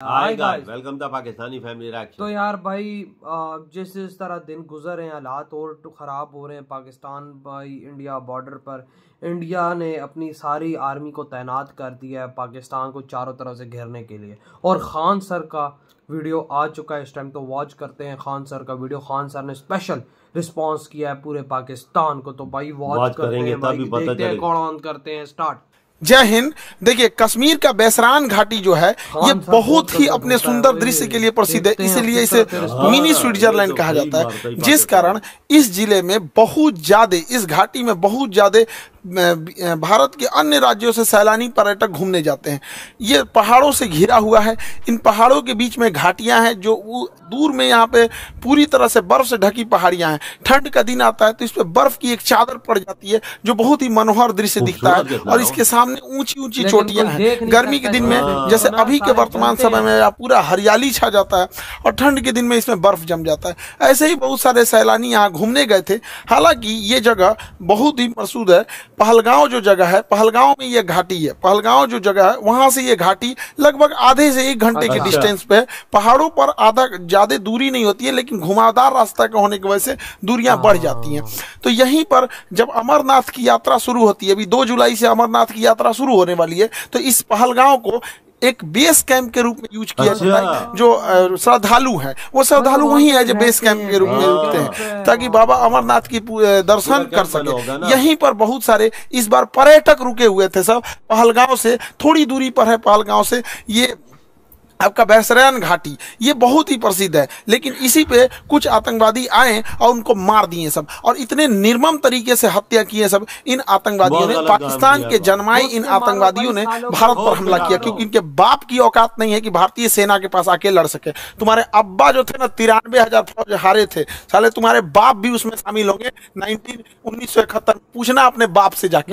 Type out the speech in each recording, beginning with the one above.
Hi guys, welcome to Pakistani family reaction. तो यार भाई जिस तरह दिन गुजर रहे हैं, हालात और तो ख़राब हो रहे हैं पाकिस्तान भाई इंडिया बॉर्डर पर। इंडिया ने अपनी सारी आर्मी को तैनात कर दिया है पाकिस्तान को चारों तरफ से घेरने के लिए। और खान सर का वीडियो आ चुका है इस टाइम, तो वॉच करते हैं खान सर का वीडियो। खान सर ने स्पेशल रिस्पांस किया है पूरे पाकिस्तान को, तो भाई वॉच करते हैं भाई, देखते हैं कौन ऑन करते हैं स्टार्ट। जय हिंद। देखिए, कश्मीर का बैसरान घाटी जो है ये बहुत ही अपने सुंदर दृश्य के लिए प्रसिद्ध है, इसलिए इसे मिनी स्विट्जरलैंड कहा जाता है। जिस कारण इस जिले में बहुत ज्यादा, इस घाटी में बहुत ज्यादा भारत के अन्य राज्यों से सैलानी पर्यटक घूमने जाते हैं। ये पहाड़ों से घिरा हुआ है। इन पहाड़ों के बीच में घाटियां हैं, जो दूर में यहाँ पे पूरी तरह से बर्फ से ढकी पहाड़ियां हैं। ठंड का दिन आता है तो इस पे बर्फ की एक चादर पड़ जाती है, जो बहुत ही मनोहर दृश्य दिखता है। और इसके सामने ऊंची ऊंची चोटियां हैं। गर्मी के दिन में जैसे अभी के वर्तमान समय में पूरा हरियाली छा जाता है, और ठंड के दिन में इसमें बर्फ जम जाता है। ऐसे ही बहुत सारे सैलानी यहाँ घूमने गए थे। हालांकि ये जगह बहुत ही मशहूर है। पहलगांव जो जगह है, पहलगांव में ये घाटी है। पहलगांव जो जगह है वहां से ये घाटी लगभग आधे से 1 घंटे के डिस्टेंस पे है। पहाड़ों पर आधा ज्यादा दूरी नहीं होती है, लेकिन घुमावदार रास्ता का होने की वजह से दूरियां बढ़ जाती हैं। तो यहीं पर जब अमरनाथ की यात्रा शुरू होती है, अभी 2 जुलाई से अमरनाथ की यात्रा शुरू होने वाली है, तो इस पहलगांव को एक बेस कैंप के रूप में यूज किया जाता है। जो श्रद्धालु हैं वो श्रद्धालु वही है जो बेस कैंप के रूप में रुकते हैं, ताकि बाबा अमरनाथ की दर्शन कर सके। यहीं पर बहुत सारे इस बार पर्यटक रुके हुए थे। सब पहलगांव से थोड़ी दूरी पर है। पहलगांव से ये आपका बैसरान घाटी ये बहुत ही प्रसिद्ध है, लेकिन इसी पे कुछ आतंकवादी आए और उनको मार दिए सब, और इतने निर्मम तरीके से हत्या किए सब इन आतंकवादियों ने। पाकिस्तान के जन्माए इन आतंकवादियों ने भारत पर हमला किया, क्योंकि इनके बाप की औकात नहीं है कि भारतीय सेना के पास आके लड़ सके। तुम्हारे अब्बा जो थे ना, 93,000 फौज हारे थे, साले तुम्हारे बाप भी उसमें शामिल होंगे। 1971 पूछना अपने बाप से जाके।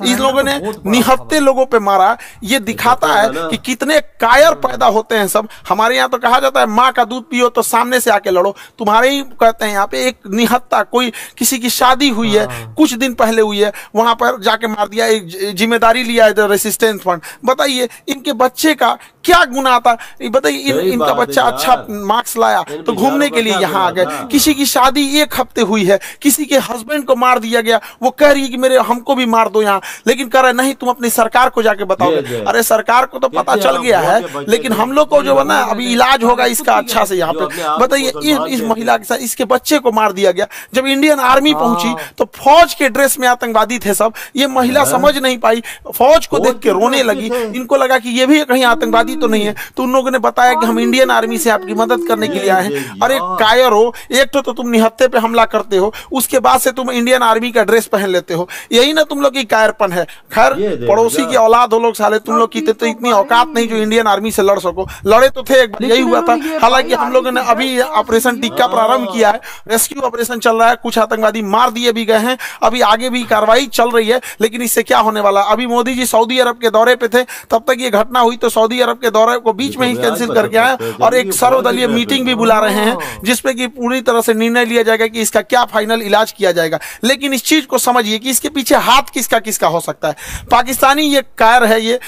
इन लोगों ने निहत्थे लोगों पे मारा। ये दिखाता है कि कितने कायर पैदा होते हैं सब। हमारे यहाँ तो कहा जाता है माँ का दूध पियो तो सामने से आके लड़ो। तुम्हारे ही कहते हैं यहाँ पे एक निहत्था, कोई किसी की शादी हुई है, कुछ दिन पहले हुई है, वहां पर जाके मार दिया। एक जिम्मेदारी लिया है रेसिस्टेंस फ्रंट। बताइए इनके बच्चे का क्या गुनाह था? बताइए इनका बच्चा अच्छा मार्क्स लाया तो घूमने के लिए यहाँ आ गए। किसी की शादी 1 हफ्ते हुई है, किसी के हस्बैंड को मार दिया गया, वो कह रही है कि मेरे हमको भी मार दो यहाँ, लेकिन कह रहे नहीं तुम अपनी सरकार को जाके बताओगे। अरे सरकार को तो पता चल गया है, लेकिन हम लोग को जो है ना अभी इलाज होगा इसका अच्छा से यहाँ पे। बताइए इस महिला के साथ इसके बच्चे को मार दिया गया। जब इंडियन आर्मी पहुंची तो फौज के ड्रेस में आतंकवादी थे सब। ये महिला समझ नहीं पाई, फौज को देख के रोने लगी। इनको लगा कि ये भी कहीं आतंकवादी तो नहीं है, तो उन लोगों ने बताया कि हम इंडियन आर्मी से आपकी मदद करने के लिए आए हैं। अरे कायर हो, एक तो तुम निहत्थे पे हमला करते हो, उसके बाद से तुम इंडियन आर्मी का ड्रेस पहन लेते हो। यही ना तुम लोग की कायरपन है। खैर पड़ोसी की औलाद हो लोग, साले तुम लोग की तो इतनी औकात नहीं जो इंडियन आर्मी से लड़ सको। लड़े तो थे, यही हुआ था। हालांकि हम लोगों ने अभी ऑपरेशन टिक्का प्रारंभ किया है, रेस्क्यू ऑपरेशन चल रहा है। कुछ आतंकवादी मार दिए भी गए हैं, अभी आगे भी कार्रवाई चल रही है। लेकिन इससे क्या होने वाला? अभी मोदी जी सऊदी अरब के दौरे पे थे, तब तक ये घटना हुई, तो सऊदी अरब के दौरे को बीच में ही कैंसिल करके आए और एक सर्वदलीय मीटिंग भी बुला रहे हैं, जिसपे कि पूरी तरह से निर्णय लिया जाएगा कि इसका क्या फाइनल इलाज किया जाएगा। लेकिन इस चीज को समझिए कि इसके पीछे हाथ किसका किसका हो सकता है। पाकिस्तानी ये कायर है। ये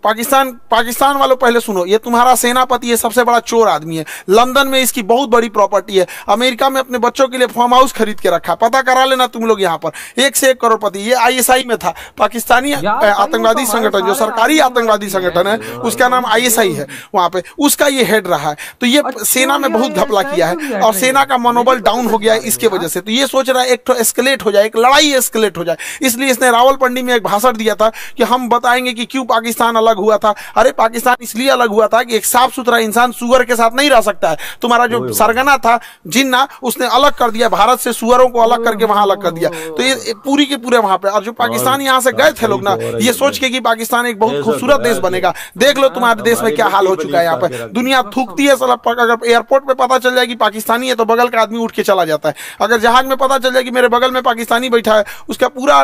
पाकिस्तान वालों पहले सुनो, ये तुम्हारा सेनापति ये सबसे बड़ा चोर आदमी है। लंदन में इसकी बहुत बड़ी प्रॉपर्टी है। अमेरिका में अपने बच्चों के लिए फार्म हाउस खरीद के रखा। पता करा लेना तुम लोग यहाँ पर, 1 से 1 करोड़पति। ये ISI में था, पाकिस्तानी आतंकवादी संगठन, जो सरकारी आतंकवादी संगठन है उसका नाम ISI है। वहां पे उसका ये हेड रहा है। तो ये सेना में बहुत घपला किया है, और सेना का मनोबल डाउन हो गया है इसके वजह से। तो ये सोच रहा है एक तो एस्केलेट हो जाए, एक लड़ाई एस्केलेट हो जाए। इसलिए इसने रावलपिंडी में एक भाषण दिया था कि हम बताएंगे कि क्यों पाकिस्तान अलग हुआ था। अरे पाकिस्तान इसलिए अलग हुआ था कि एक साफ सुथरा इंसान सुअर के साथ नहीं रह सकता है। तुम्हारा जो सरगना था जिन्ना, उसने अलग कर दिया भारत से, सुअरों को अलग करके वहां अलग कर दिया। तो ये पूरी के पूरे वहां पे, और जो पाकिस्तान यहां से गए थे लोग ना, ये सोच के कि पाकिस्तान एक बहुत खूबसूरत देश बनेगा। देख लो तुम्हारे देश में क्या हाल हो चुका है। यहाँ पे दुनिया थूकती है। अगर एयरपोर्ट पे पता चल जाए कि पाकिस्तानी है तो बगल का आदमी उठ के चला जाता है। अगर जहाज में पता चल जाए कि मेरे बगल में पाकिस्तानी बैठा है, उसका पूरा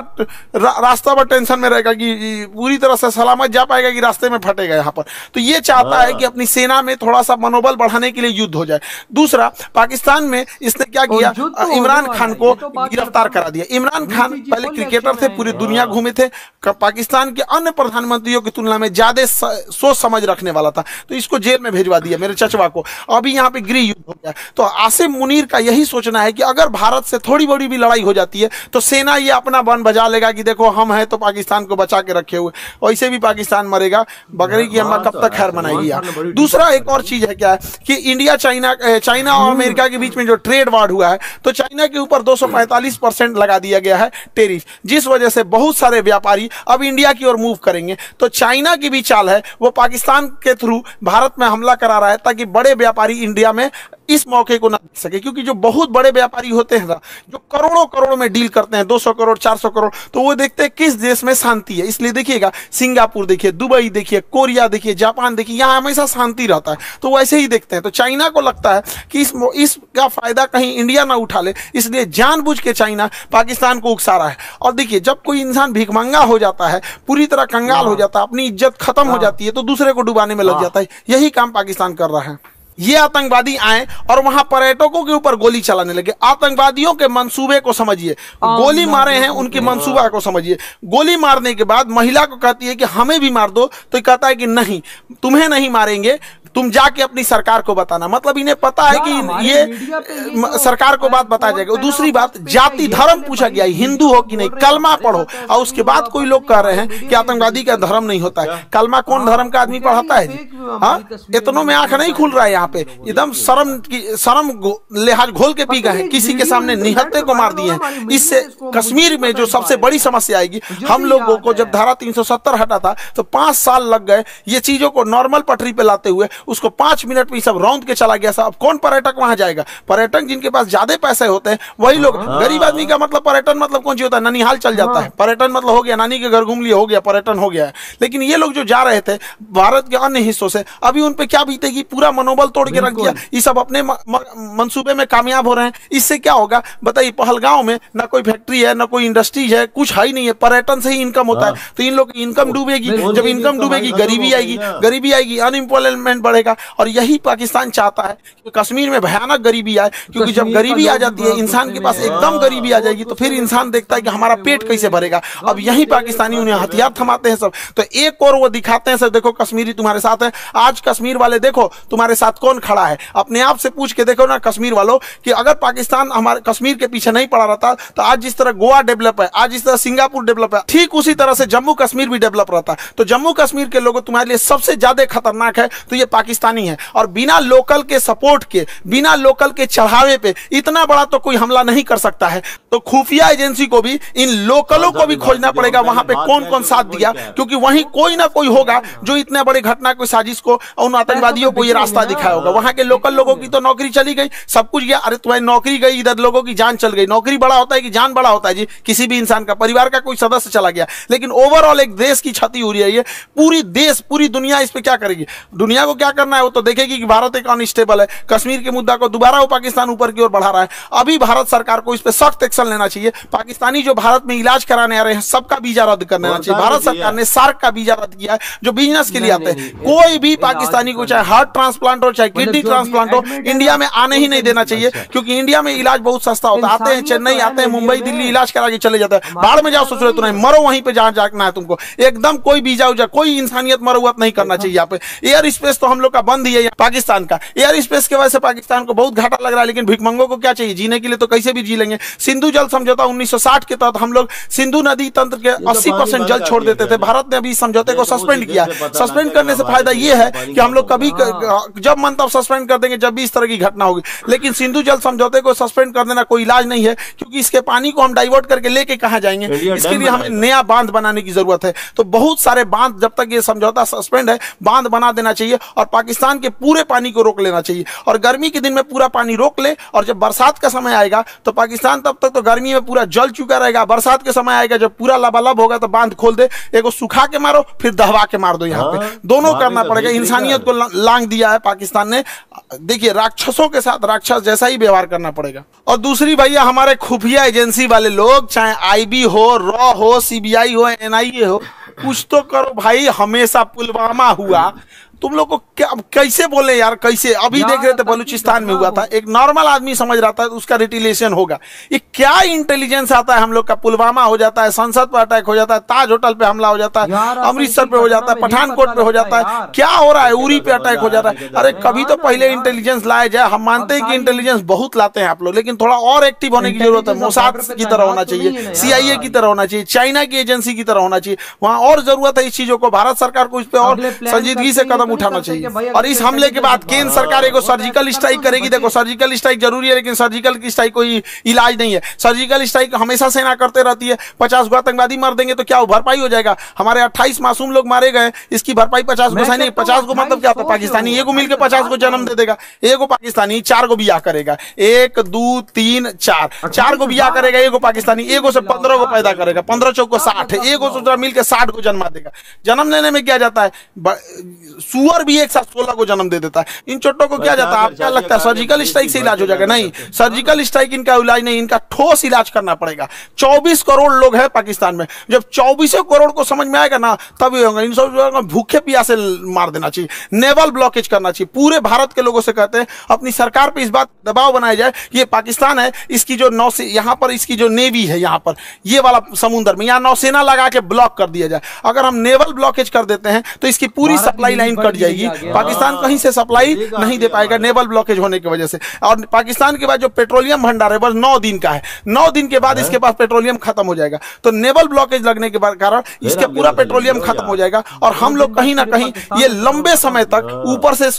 रास्ता पर टेंशन में रहेगा कि पूरी तरह से सलामत जा पाएगा कि रास्ते में फटेगा यहाँ पर। तो ये चाहता है कि अपनी सेना में थोड़ा सा मनोबल बढ़ाने के लिए युद्ध हो जाए। दूसरा, पाकिस्तान में इसने क्या किया, इमरान खान को गिरफ्तार करा दिया। इमरान खान पहले क्रिकेटर थे, पूरी दुनिया घूमे थे, पाकिस्तान के अन्य प्रधानमंत्रियों की तुलना में ज्यादा सोच समझ रखने वाला था, तो इसको जेल में भेजवा दिया, मेरे चचवा को। अभी यहाँ पे गृह युद्ध हो गया। तो आसिम मुनीर का यही सोचना है कि अगर भारत से थोड़ी बड़ी भी लड़ाई हो जाती है तो सेना ये अपना बन बजा लेगा कि देखो हम हैं तो पाकिस्तान को बचा के रखे हुए, वैसे भी पाकिस्तान मरेगा, बकरी की अम्मा कब तक खैर मनाएगी यार। दूसरा एक और चीज है क्या है कि इंडिया चाइना और अमेरिका के बीच में जो ट्रेड वार हुआ है, तो चाइना के ऊपर 245% लगा दिया गया है टेरिफ, जिस वजह से बहुत सारे व्यापारी अब इंडिया की ओर मूव करेंगे। तो चाइना की भी चाल है, वो पाकिस्तान के थ्रू भारत में हमला करा रहा है ताकि बड़े व्यापारी इंडिया में इस मौके को ना देख सके, क्योंकि जो बहुत बड़े व्यापारी होते हैं ना, जो करोड़ों करोड़ में डील करते हैं, 200 करोड़ 400 करोड़, तो वो देखते हैं किस देश में शांति है। इसलिए देखिएगा, सिंगापुर देखिए, दुबई देखिए, कोरिया देखिए, जापान देखिए, यहाँ हमेशा शांति रहता है, तो वैसे ही देखते हैं। तो चाइना को लगता है कि इसका फायदा कहीं इंडिया ना उठा ले, इसलिए जानबूझ के चाइना पाकिस्तान को उकसा रहा है। और देखिए, जब कोई इंसान भिखमंगा हो जाता है, पूरी तरह कंगाल हो जाता है, अपनी इज्जत खत्म हो जाती है, तो दूसरे को डुबाने में लग जाता है। यही काम पाकिस्तान कर रहा है। ये आतंकवादी आए और वहां पर्यटकों के ऊपर गोली चलाने लगे। आतंकवादियों के मंसूबे को समझिए, गोली मारे हैं उनके मंसूबा को समझिए। गोली मारने के बाद महिला को कहती है कि हमें भी मार दो, तो कहता है कि नहीं, तुम्हें नहीं मारेंगे, तुम जाके अपनी सरकार को बताना। मतलब इन्हें पता है कि ये सरकार को बात बताया जाएगा। दूसरी बात, जाति धर्म पूछा गया, हिंदू हो कि नहीं, कलमा पढ़ो। और उसके बाद कोई लोग कह रहे हैं कि आतंकवादी का धर्म नहीं होता है। कलमा कौन धर्म का आदमी पढ़ाता है जी? हाँ, इतनों में आंख नहीं खुल रहा है। यहाँ पे एकदम शर्म लिहाज घोल के पी गए हैं, किसी के सामने निहत्थे को मार दिए हैं। इससे कश्मीर में जो सबसे बड़ी समस्या आएगी, हम लोगों को जब धारा 370 हटा था तो 5 साल लग गए ये चीजों को नॉर्मल पटरी पे लाते हुए। उसको 5 मिनट में सब रौंद के चला गया। अब कौन पर्यटक वहां जाएगा? पर्यटक जिनके पास ज्यादा पैसे होते हैं वही लोग। गरीब आदमी का मतलब पर्यटन मतलब कौन सी होता है? ननिहाल चल जाता है, पर्यटन मतलब हो गया नानी के घर घूम लिया, हो गया पर्यटन हो गया है। लेकिन ये लोग जो जा रहे थे भारत के अन्य हिस्सों से, अभी उन पे क्या बीतेगी? पूरा मनोबल तोड़ के रख दिया। ये सब अपने मंसूबे में कामयाब हो रहे हैं। इससे क्या होगा बताइए? पहलगांव में ना कोई फैक्ट्री है, ना कोई इंडस्ट्रीज है, कुछ है ही नहीं है। पर्यटन से ही इनकम होता है, तो इन लोग की इनकम डूबेगी। जब इनकम डूबेगी, गरीबी आएगी, अनएम्प्लॉयमेंट बढ़ेगा। और यही पाकिस्तान चाहता है कि कश्मीर में भयानक गरीबी आए, क्योंकि जब गरीबी आ जाती है, इंसान के पास एकदम गरीबी आ जाएगी, तो फिर इंसान देखता है कि हमारा पेट कैसे भरेगा। अब यही पाकिस्तानी उन्हें हथियार थमाते हैं सब। तो एक और वो दिखाते हैं सब, देखो कश्मीरी तुम्हारे साथ है। आज कश्मीर वाले देखो तुम्हारे साथ कौन खड़ा है। अपने आप से पूछ के देखो ना कश्मीर वालों कि अगर पाकिस्तान हमारे कश्मीर के पीछे नहीं पड़ा रहता, तो आज जिस तरह गोवा डेवलप है, आज जिस तरह सिंगापुर डेवलप है, ठीक उसी तरह से जम्मू कश्मीर भी डेवलप रहता। तो जम्मू कश्मीर के लोगों तुम्हारे लिए सबसे ज्यादा खतरनाक है तो ये पाकिस्तानी है। और बिना लोकल के सपोर्ट के, बिना लोकल के चढ़ावे पे इतना बड़ा तो कोई हमला नहीं कर सकता है। तो खुफिया एजेंसी को भी इन लोकलों को भी खोजना पड़ेगा, वहां पे कौन कौन साथ दिया, क्योंकि वहीं कोई ना कोई होगा जो इतने बड़े घटना को, साजिश को, उन आतंकवादियों को ये रास्ता दिखाया होगा। वहां के लोकल लोगों की तो नौकरी चली गई, सब कुछ गया। अरे तुम्हारी नौकरी गई, इधर लोगों की जान चल गई। नौकरी बड़ा होता है कि जान बड़ा होता है जी? किसी भी इंसान का, परिवार का कोई सदस्य चला गया, लेकिन ओवरऑल एक देश की क्षति हो रही है। पूरी देश, पूरी दुनिया इस पे क्या करेगी? दुनिया को क्या करना है वो तो देखेगी कि भारत एक अनस्टेबल है। कश्मीर के मुद्दा को दोबारा वो पाकिस्तान ऊपर की ओर बढ़ा रहा है। अभी भारत सरकार को इस पे सख्त एक्शन लेना चाहिए। पाकिस्तानी जो भारत में इलाज कराने आ रहे हैं, सबका वीजा रद्द करना चाहिए। भारत सरकार ने सार्क का वीजा रद्द किया है, जो बिजनेस के लिए आते हैं। कोई भी पाकिस्तानी को, चाहे हार्ट ट्रांसप्लांट हो, चाहे किडनी ट्रांसप्लांट हो, इंडिया में आने ही नहीं देना चाहिए, क्योंकि इंडिया में इलाज बहुत सस्ता होता है। आते हैं चेन्नई, आते हैं मुंबई, दिल्ली, इलाज करा के चले जाते हैं। बाहर में जाओ, सोचो तो नहीं, मरो वहीं पे जहां जाना है तुमको। एकदम कोई वीजा उजा, कोई इंसानियत मरवत नहीं करना चाहिए। यहाँ पे एयर स्पेस तो हम लोग का बंद ही है, पाकिस्तान का एयर स्पेस की वजह से पाकिस्तान को बहुत घाटा लग रहा है। लेकिन भिखमंगों को क्या चाहिए? जीने के लिए तो कैसे भी जी लेंगे। सिंधु जल समझौता 1960 के तहत हम लोग सिंधु नदी तंत्र के 80% जल छोड़ देते थे। भारत ने अभी इस समझौते को सस्पेंड किया। सस्पेंड करने से फायदा यह है कि हम लोग कभी जब मन तब सस्पेंड कर देंगे, जब भी इस तरह की घटना होगी। लेकिन सिंधु जल समझौते को सस्पेंड कर देना कोई इलाज नहीं है, क्योंकि इसके पानी को हम डाइवर्ट करके लेके कहां जाएंगे? इसके लिए हमें नया बांध बनाने की जरूरत है। तो बहुत सारे बांध, जब तक ये समझौता सस्पेंड है, बांध बना देना चाहिए और पाकिस्तान के पूरे पानी को रोक लेना चाहिए। और गर्मी के दिन में पूरा पानी रोक ले, और जब बरसात का समय आएगा तो पाकिस्तान तब तक तो गर्मी में पूरा जल चुका रहेगा। बरसात के समय आएगा जब पूरा लबालब होगा तो बांध खोल दे, एक सुखा के मारो, फिर दहवा के मार दो। यहाँ पे दोनों करना पड़ेगा। इंसानियत को लांग दिया है पाकिस्तान ने। देखिए, राक्षसों के साथ राक्षस जैसा ही व्यवहार करना पड़ेगा। और दूसरी भैया, हमारे खुफिया एजेंसी वाले लोग, चाहे आईबी हो, रॉ हो, सीबीआई हो, एनआईए हो, कुछ तो करो भाई, हमेशा पुलवामा हुआ, तुम लोग को क्या कैसे बोले यार, कैसे? अभी देख रहे थे बलूचिस्तान में हुआ था, एक नॉर्मल आदमी समझ रहा था उसका रिटिलेशन होगा। ये क्या इंटेलिजेंस आता है हम लोग का? पुलवामा हो जाता है, संसद पर अटैक हो जाता है, ताज होटल पे हमला हो जाता है, अमृतसर पे हो जाता है, पठानकोट पे हो जाता है, क्या हो रहा है? उरी पे अटैक हो जाता है। अरे कभी तो पहले इंटेलिजेंस लाया जाए। हम मानते हैं कि इंटेलिजेंस बहुत लाते हैं आप लोग, लेकिन थोड़ा और एक्टिव होने की जरूरत है। मोसाद की तरह होना चाहिए, CIA की तरह होना चाहिए, चाइना की एजेंसी की तरह होना चाहिए। वहां और जरूरत है इस चीजों को। भारत सरकार को इस पे और संजीदगी से कदम उठाना चाहिए। और इस हमले के बाद केंद्र सरकार एक सर्जिकल स्ट्राइक करेगी। देखो, सर्जिकल स्ट्राइक जरूरी है, लेकिन सर्जिकल की स्ट्राइक कोई इलाज नहीं है। सर्जिकल स्ट्राइक हमेशा सेना करते रहती है। 50 को आतंकवादी मार देंगे तो क्या भरपाई हो जाएगा? हमारे 28 मासूम लोग मारे गए, इसकी भरपाई 50 को नहीं। 50 को मतलब क्या होता है? पाकिस्तानी एगो मिलकर 50 को जन्म दे देगा। एगो पाकिस्तानी 4 को बियाह करेगा, 1 2 3 4 को बियाह करेगा। एगो पाकिस्तानी एगो से 15 को पैदा करेगा, 15 चौक को 60, एगो से मिलकर 60 को जन्मा देगा। जन्म लेने में क्या जाता है? सुअर भी एक साथ 16 को जन्म दे देता है। इन चोटों को क्या जाता है? आप क्या लगता है सर्जिकल स्ट्राइक से इलाज हो जाएगा? नहीं, सर्जिकल स्ट्राइक इनका इलाज नहीं, इनका ठोस इलाज करना पड़ेगा। 24 करोड़ लोग हैं पाकिस्तान में। जब 24 करोड़ को समझ में आएगा ना, तब होगा। इन सब भूखे प्यासे मार देना चाहिए, नेवल ब्लॉकेज करना चाहिए। पूरे भारत के लोगों से कहते हैं अपनी सरकार पे इस बात दबाव बनाया जाए कि ये पाकिस्तान है, इसकी जो यहाँ पर इसकी जो नेवी है, यहाँ पर ये वाला समुद्र में यहाँ नौसेना लगा के ब्लॉक कर दिया जाए। अगर हम नेवल ब्लॉकेज कर देते हैं तो इसकी पूरी सप्लाई लाइन कट जाएगी। पाकिस्तान कहीं से सप्लाई नहीं दे पाएगा नेवल ब्लॉकेज होने की वजह से। और पाकिस्तान के बाद जो पेट्रोलियम भंडार है बस 9 दिन का है। 9 दिन के बाद इसके पास पेट्रोलियम खत्म हो जाएगा। तो नेवल ब्लॉकेज लगने के कारण इसके पूरा पेट्रोलियम खत्म हो जाएगा। और हम लोग कहीं ना कहीं ये लंबे समय तक ऊपर से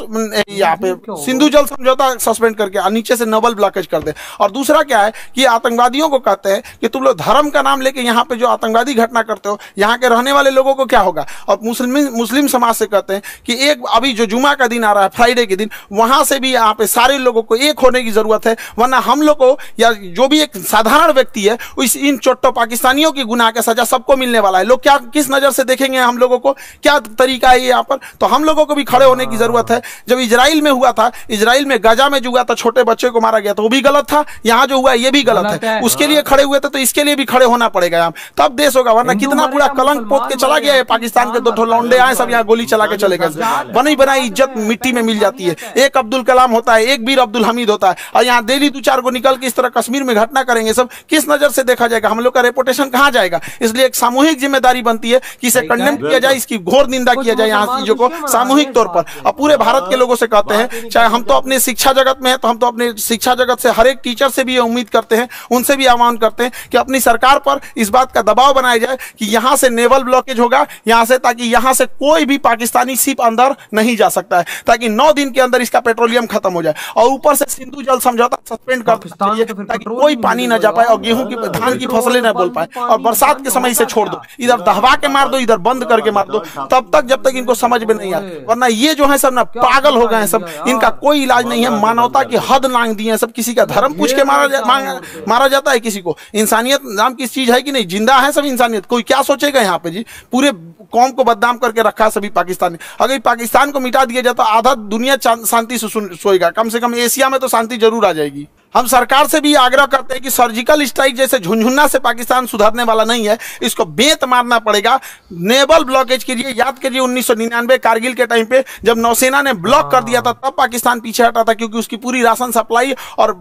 यहाँ पे सिंधु जल समझौता सस्पेंड करके नीचे से नेवल ब्लॉकेज कर दे। और दूसरा क्या है कि आतंकवादियों को कहते हैं कि तुम लोग धर्म का नाम लेके यहाँ पे जो आतंकवादी घटना करते हो, यहाँ के रहने वाले लोगों को क्या होगा? और मुस्लिम समाज से कहते हैं कि एक अभी जो जुमा का दिन आ रहा है, फ्राइडे के दिन, वहां से भी यहाँ पे सारे लोगों को एक होने की जरूरत है। वरना हम लोग को या जो भी एक साधारण व्यक्ति है, इन चोट्टो पाकिस्तानियों की गुनाह का सजा सबको मिलने वाला है। लोग क्या किस नजर से देखेंगे हम लोगों को? क्या तरीका है यहाँ पर? तो हम लोगों को भी खड़े होने की जरूरत है। जब इजराइल में हुआ था, इजराइल में गाजा में जो हुआ था, छोटे बच्चे को मारा गया था, वो भी गलत था। यहाँ जो हुआ ये भी गलत है। उसके लिए खड़े हुए थे तो इसके लिए भी खड़े होना पड़ेगा यहाँ, तब देश होगा। वरना कितना पूरा कलंक पोत के चला गया है पाकिस्तान के। 2 लौंडे आए, सब यहाँ गोली चला के चले गए। बनी बनाई इज्जत मिट्टी में मिल जाती है। एक अब्दुल कलाम होता है, एक वीर अब्दुल हमीद होता है, और यहाँ डेली 2-4 को निकल के इस तरह कश्मीर में घटना करेंगे। सब किस नजर से देखा जाएगा? हम लोग का रेपुटेशन कहाँ जाएगा? इसलिए एक सामूहिक जिम्मेदारी बनती है कि इसे कंडेम किया जाए, इसकी घोर निंदा किया जाए यहाँ चीजों को सामूहिक तौर पर। और पूरे भारत के लोगों से कहते हैं, चाहे हम तो अपने शिक्षा जगत में है, तो हम तो अपने शिक्षा जगत से हर एक टीचर से भी उम्मीद करते हैं, उनसे भी आह्वान करते हैं कि अपनी सरकार पर इस बात का दबाव बनाया जाए कि यहाँ से नेवल ब्लॉकेज होगा यहाँ से, ताकि यहाँ से कोई भी पाकिस्तानी शिप अंदर नहीं जा सकता है, ताकि 9 दिन के अंदर इसका पेट्रोलियम खत्म हो जाए। और ऊपर से सिंधु जल समझौता सस्पेंड कर दिया ताकि कोई पानी ना जा पाए और गेहूं की धान की फसलें ना बोल पाए। और बरसात के समय इसे छोड़ दो, इधर दहवा के मार दो, इधर बंद करके मार दो, तब तक जब तक इनको समझ में नहीं आए। वरना ये जो है सब ना पागल हो गए हैं सब, इनका कोई इलाज नहीं है। मानवता की हद लांग दी है सब। किसी का धर्म पूछ के मारा जाता है किसी को। इंसानियत नाम की चीज है कि नहीं? जिंदा है सब इंसानियत। कोई क्या सोचेगा यहाँ पे जी? पूरे कौम को बदनाम करके रखा है सभी पाकिस्तानी। अगर पाकिस्तान को मिटा दिया जाए तो आधा दुनिया शांति से सोएगा। कम से कम एशिया में तो शांति जरूर आ जाएगी। हम सरकार से भी आग्रह करते हैं कि सर्जिकल स्ट्राइक जैसे झुनझुना से पाकिस्तान सुधरने वाला नहीं है, इसको बेंत मारना पड़ेगा। नेवल ब्लॉकेज कीजिए। याद करिए 1999 कारगिल के टाइम पे जब नौसेना ने ब्लॉक कर दिया था, तब पाकिस्तान पीछे हटा था, क्योंकि उसकी पूरी राशन सप्लाई और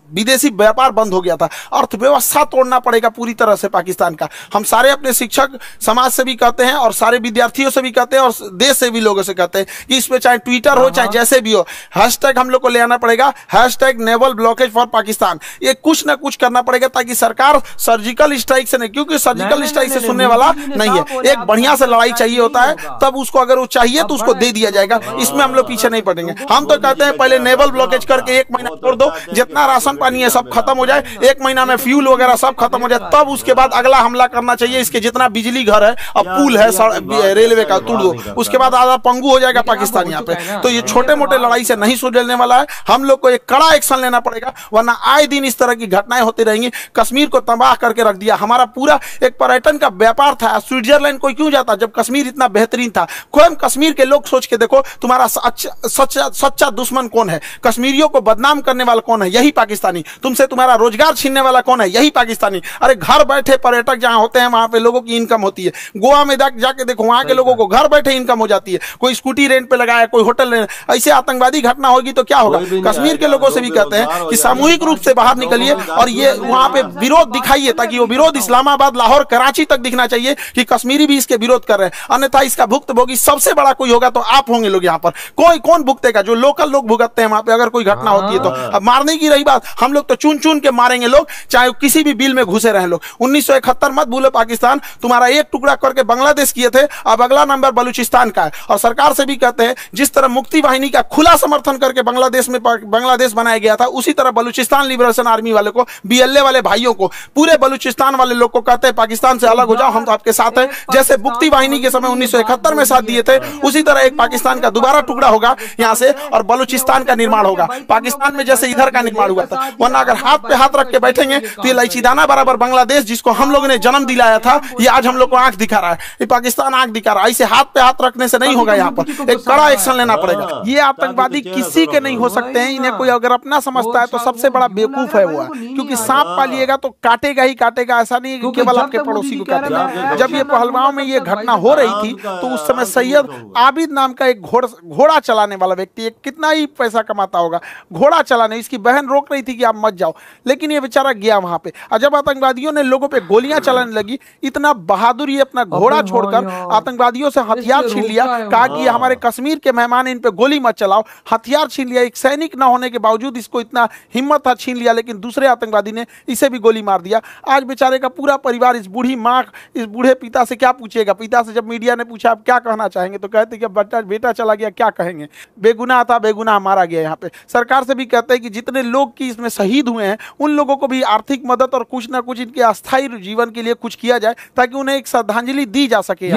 विदेशी व्यापार बंद हो गया था। अर्थव्यवस्था तोड़ना पड़ेगा पूरी तरह से पाकिस्तान का। हम सारे अपने शिक्षक समाज से भी कहते हैं और सारे विद्यार्थियों से भी कहते हैं और देश से भी लोगों से कहते हैं कि इसमें चाहे ट्विटर हो चाहे जैसे भी हो, हैशटैग हम लोग को ले आना पड़ेगा, hashtag naval blockage for Pakistan. ये कुछ ना कुछ करना पड़ेगा ताकि सरकार सर्जिकल स्ट्राइक से नहीं, क्योंकि सर्जिकल स्ट्राइक से सुनने वाला नहीं है। एक बढ़िया से लड़ाई चाहिए होता है, तब उसको अगर वो चाहिए तो उसको दे दिया जाएगा। इसमें हम लोग पीछे नहीं पड़ेंगे। हम तो कहते हैं पहले नेवल ब्लॉकेज करके 1 महीना छोड़ दो, जितना राशन पानी है सब खत्म हो जाए, 1 महीना में फ्यूल वगैरह सब खत्म हो जाए, तब उसके बाद अगला हमला करना चाहिए। इसके जितना बिजली घर है और पुल है रेलवे का तोड़ दो, उसके बाद आधा पंगु हो जाएगा पाकिस्तान यहाँ पे। तो ये छोटे मोटे लड़ाई से नहीं सुलझने वाला है। हम लोग को एक कड़ा एक्शन लेना पड़ेगा। पड़ेगा, वरना आए दिन इस तरह की घटनाएं होती रहेंगी। कश्मीर को तबाह करके रख दिया। हमारा पूरा एक पर्यटन का व्यापार था, स्विट्जरलैंड कोई क्यों जाता जब कश्मीर इतना बेहतरीन था। कोई कश्मीर के लोग सोच के देखो, तुम्हारा सच्चा दुश्मन कौन है? कश्मीरियों को बदनाम करने वाला कौन है? यही पाकिस्तानी। तुमसे तुम्हारा रोजगार छीनने वाला कौन है? यही पाकिस्तानी। अरे घर बैठे पर्यटक जहां होते हैं वहां पे लोगों की इनकम होती है। गोवा में जाके देखो, वहां के लोगों को घर बैठे इनकम हो जाती है। कोई स्कूटी रेंट पे लगाया, कोई होटल रेंट। ऐसे आतंकवादी घटना होगी तो क्या होगा? कश्मीर के लोगों से भी कहते हैं कि सामूहिक रूप से बाहर निकलिए और ये वहां पे विरोध दिखाइए, ताकि वो विरोध इस्लामाबाद, लाहौर, कराची तक दिखना चाहिए कि कश्मीरी भी इसके विरोध कर रहे हैं। अन्यथा इसका भुक्तभोगी सबसे बड़ा कोई होगा तो आप होंगे लोग। यहाँ पर कोई कौन भुगतेगा? जो लोकल लोग भुगतते हैं वहां पे अगर कोई घटना होती है तो। अब मारने की रही बात, हम लोग तो चुन चुन के मारेंगे लोग, चाहे किसी भी बिल में घुसे रहे लोग। 1971 मत भूलो, पाकिस्तान तुम्हारा एक टुकड़ा करके बांग्लादेश किए थे, अब अगला नंबर बलूचिस्तान का है। और सरकार से भी कहते हैं जिस तरह मुक्ति वाहिनी का खुला समर्थन करके बांग्लादेश में बांग्लादेश बनाया गया था, उसी तरह बलूचिस्तान लिबरेशन आर्मी वाले को, बीएलए वाले भाइयों को, पूरे बलूचिस्तान वाले लोग को कहते हैं पाकिस्तान से अलग हो जाओ, हम तो आपके साथ हैं। जैसे मुक्ति वाहिनी के समय 1971 में साथ दिए थे, उसी तरह एक पाकिस्तान का दोबारा टुकड़ा होगा यहाँ से और बलूचिस्तान का निर्माण होगा। पाकिस्तान में जैसे इधर का निर्माण हुआ था। वरना अगर हाथ पे हाथ रख के बैठेंगे तो ये इलायचीदाना बराबर बांग्लादेश, जिसको हम लोगों ने जन्म दिलाया था, ये आज हम लोग को आंख दिखा रहा है। ये पाकिस्तान आंख दिखा रहा है। ऐसे हाथ पे हाथ रखने से नहीं होगा। यहाँ पर एक कड़ा एक्शन लेना पड़ेगा। ये आतंकवादी किसी के नहीं हो सकते हैं। इन्हें कोई अगर अपना समझता है तो सबसे बड़ा बेवकूफ है वो, क्योंकि सांप पालिएगा तो काटेगा ही काटेगा। ऐसा नहीं कि केवल आपके पड़ोसी को काटेगा। जब ये पहलगांव में ये घटना हो रही थी तो उस समय सैयद आबिद नाम का एक घोड़ा चलाने वाला व्यक्ति, कितना ही पैसा कमाता होगा, घोड़ा चलाने, इसकी बहन रोक रही थी कि आप मत जाओ, लेकिन ये बेचारा गया वहां पे। और जब आतंकवादियों ने लोगों पे गोलियां चलाने लगी, इतना बहादुर ये अपना घोड़ा छोड़कर आतंकवादियों से हथियार छीन लिया। कहा कि ये हमारे कश्मीर के मेहमान, इन पे गोली मत चलाओ। हथियार छीन लिया। एक सैनिक न होने के बावजूद इसको इतना हिम्मत था, छीन लिया। लेकिन दूसरे आतंकवादी ने इसे भी गोली मार दिया। आज बेचारे का पूरा परिवार, इस बूढ़ी माँ, इस बूढ़े पिता से क्या पूछेगा? पिता से जब मीडिया ने पूछा आप क्या कहना चाहेंगे, तो कहते कि बेटा चला गया, क्या कहेंगे? बेगुनाह था, बेगुनाह मारा गया। यहाँ पे सरकार से भी कहते हैं कि जितने लोग की इसमें शहीद हुए हैं उन लोगों को भी आर्थिक मदद और कुछ ना कुछ इनके अस्थायी जीवन के लिए कुछ किया जाए, ताकि उन्हें एक श्रद्धांजलि दी जा सके।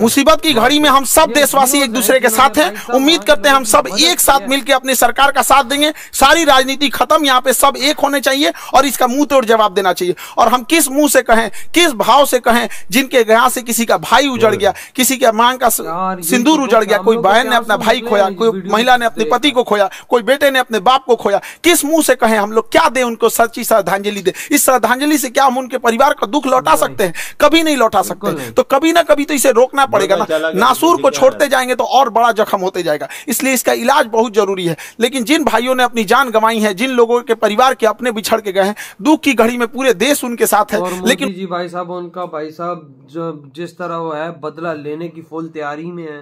मुसीबत की घड़ी में हम सब देशवासी एक दूसरे के साथ हैं। उम्मीद करते हैं हम सब एक साथ मिलकर अपने सरकार का साथ देंगे। सारी राजनीति खत्म, यहाँ पे सब एक होने चाहिए और इसका मुंह तोड़ जवाब देना चाहिए। और हम किस मुंह से कहें, किस भाव से कहें, जिनके यहाँ से किसी का भाई उजड़ गया, किसी के मांग का सिंदूर उजड़ गया, कोई बहन ने अपना भाई खोया, कोई महिला ने अपने पति को खोया, कोई बेटे ने अपने बाप को खोया, किस मुंह से कहें हम लोग? क्या दें उनको सच्ची श्रद्धांजलि दे? इस श्रद्धांजलि से क्या हम उनके परिवार का दुख लौटा सकते हैं? कभी नहीं लौटा सकते। तो कभी ना कभी तो इसे रोकना पड़ेगा ना। नासूर को छोड़ते जाएंगे तो और बड़ा जख्म होते जाएगा। इसलिए इसका इलाज बहुत जरूरी है। लेकिन जिन भाइयों ने अपनी जान गंवाई है, जिन लोगों के परिवार के अपने बिछड़ के गए हैं, दुख की घड़ी में पूरे देश उनके साथ है। लेकिन जी भाई साहब, उनका भाई साहब जो जिस तरह वो है बदला लेने की फुल तैयारी में है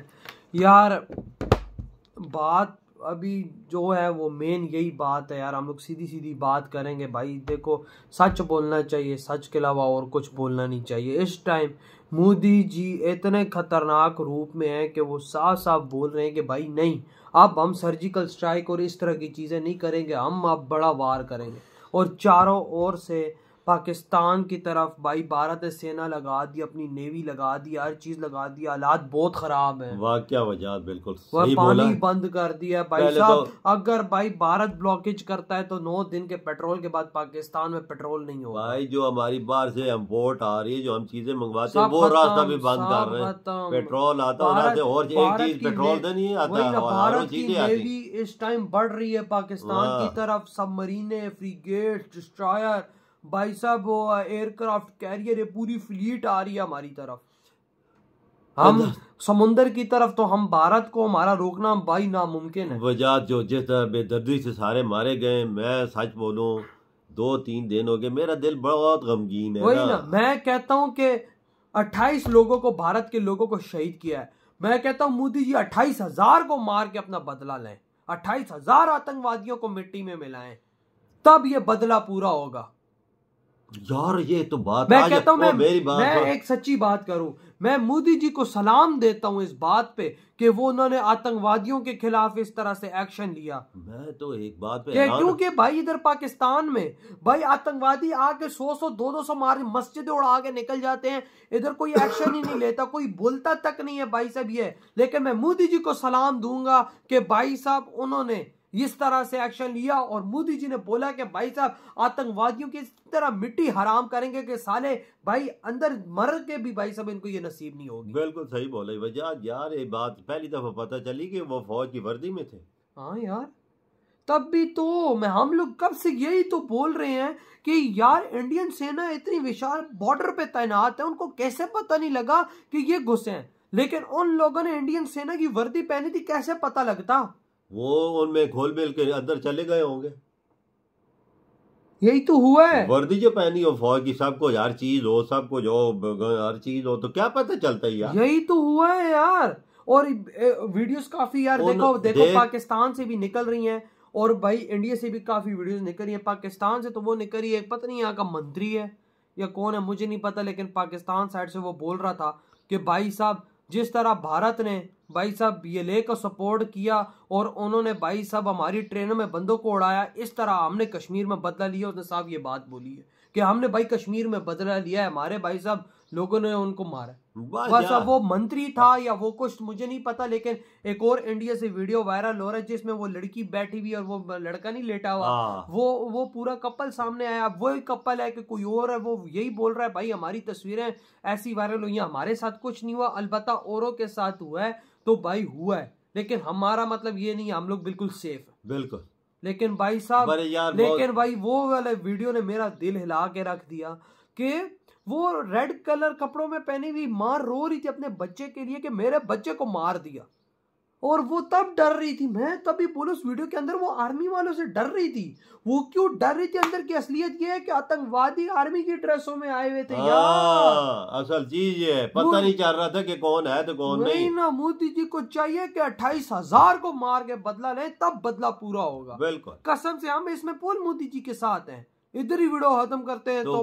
यार। बात अभी जो है वो मेन यही बात है यार। हम लोग सीधी सीधी बात करेंगे भाई। देखो, सच बोलना चाहिए, सच के अलावा और कुछ बोलना नहीं चाहिए। इस टाइम मोदी जी इतने खतरनाक रूप में हैं कि वो साफ साफ बोल रहे हैं कि भाई नहीं, अब हम सर्जिकल स्ट्राइक और इस तरह की चीज़ें नहीं करेंगे, हम अब बड़ा वार करेंगे। और चारों ओर से पाकिस्तान की तरफ भाई भारत ने सेना लगा दी, अपनी नेवी लगा दी, हर चीज लगा दी। हालात बहुत खराब है। वाह क्या वजह, बिल्कुल सही बोला। पानी बंद कर दिया भाई साहब। तो अगर भाई भारत ब्लॉकेज करता है तो 9 दिन के पेट्रोल के बाद पाकिस्तान में पेट्रोल नहीं होगा। भाई जो हमारी बाहर से इम्पोर्ट आ रही है, जो हम चीजें मंगवाते हैं, वो रास्ता भी बंद कर रहे हैं। पेट्रोल आता है और एक चीज पेट्रोल तो नहीं आता है। भारत की नेवी इस टाइम बढ़ रही है पाकिस्तान की तरफ। सबमरीने, फ्रीगेट, डिस्ट्रॉयर, भाई साहब वो एयरक्राफ्ट कैरियर, ये पूरी फ्लीट आ रही है हमारी तरफ। हम समुंदर की तरफ, तो हम भारत को हमारा रोकना भाई नामुमकिन है। वजह जो जिस तरह बेदर्दी से सारे मारे गए, मैं सच बोलूं 2-3 दिन हो गए, मेरा दिल बहुत गमगीन है। वही ना, मैं कहता हूं कि 28 लोगों को, भारत के लोगों को शहीद किया है। मैं कहता हूं मोदी जी 28,000 को मार के अपना बदला लें। 28,000 आतंकवादियों को मिट्टी में मिलाएं, तब ये बदला पूरा होगा। यार ये तो बात, मैं कहता हूं, मैं एक सच्ची बात करूं, मैं मोदी जी को सलाम देता हूं इस बात पे कि वो उन्होंने आतंकवादियों के खिलाफ इस तरह से एक्शन लिया। मैं तो एक बात पे क्योंकि भाई इधर पाकिस्तान में भाई आतंकवादी आके 100-200 मार मस्जिदें उड़ा के निकल जाते हैं, इधर कोई एक्शन ही नहीं लेता, कोई बोलता तक नहीं है भाई साहब ये। लेकिन मैं मोदी जी को सलाम दूंगा कि भाई साहब उन्होंने इस तरह से एक्शन लिया और मोदी जी ने बोला कि भाई साहब आतंकवादियों की इस तरह मिट्टी हराम करेंगे कि साले भाई अंदर मर के भी भाई साहब इनको ये नसीब नहीं होगी। बिल्कुल सही बोले वजह यार, ये बात पहली दफा पता चली कि वो फौज की वर्दी में थे। हाँ यार, तब भी तो हम लोग कब से यही तो बोल रहे हैं कि यार इंडियन सेना इतनी विशाल बॉर्डर पे तैनात है, उनको कैसे पता नहीं लगा कि ये घुसे हैं। लेकिन उन लोगों ने इंडियन सेना की वर्दी पहनी थी, कैसे पता लगता? वो उनमें घोल मिल के अंदर चले गए होंगे। यही तो हुआ है। वर्दी जो पहनी हो फौज की, सबको हर चीज हो, सबको जो हर चीज हो, तो क्या पता चलता है यार। यही तो हुआ है यार। और वीडियोस काफी यार देखो पाकिस्तान से भी निकल रही हैं और भाई इंडिया से भी काफी वीडियोस निकल रही है। पाकिस्तान से तो वो निकल रही है, पता नहीं यहाँ का मंत्री है या कौन है मुझे नहीं पता, लेकिन पाकिस्तान साइड से वो बोल रहा था कि भाई साहब जिस तरह भारत ने भाई साहब ये लेकर सपोर्ट किया और उन्होंने भाई साहब हमारी ट्रेनों में बंदों को उड़ाया, इस तरह हमने कश्मीर में बदला लिया। उसने साहब ये बात बोली है कि हमने भाई कश्मीर में बदला लिया है, हमारे भाई साहब लोगों ने उनको मारा। बस अब वो मंत्री था या वो कुछ मुझे नहीं पता, लेकिन एक और इंडिया से वीडियो वायरल हो रहा है जिसमें वो लड़की बैठी हुई और वो लड़का नहीं लेटा हुआ, वो पूरा कपल सामने आया। वो कपल है कि कोई और है, वो यही बोल रहा है भाई हमारी तस्वीरें ऐसी वायरल हुई, हमारे साथ कुछ नहीं हुआ, अलबत्ता औरों के साथ हुआ है तो भाई हुआ है, लेकिन हमारा मतलब ये नहीं, हम लोग बिल्कुल सेफ है। बिल्कुल। लेकिन भाई साहब लेकिन भाई वो वाले वीडियो ने मेरा दिल हिला के रख दिया कि वो रेड कलर कपड़ों में पहनी हुई मां रो रही थी अपने बच्चे के लिए कि मेरे बच्चे को मार दिया, और वो तब डर रही थी। मैं तभी बोलूं उस वीडियो के अंदर वो आर्मी वालों से डर रही थी। वो क्यों डर रही थी? अंदर की असलियत ये है कि आतंकवादी आर्मी की ड्रेसों में आए हुए थे यार। असल चीज ये है, पता नहीं चल रहा था कि कौन है तो कौन नहीं ना। मोदी जी को चाहिए कि 28,000 को मार के बदला लें, तब बदला पूरा होगा। बिल्कुल, कसम से हम इसमें पूल मोदी जी के साथ हैं। इधर ही वीडियो खत्म करते हैं तो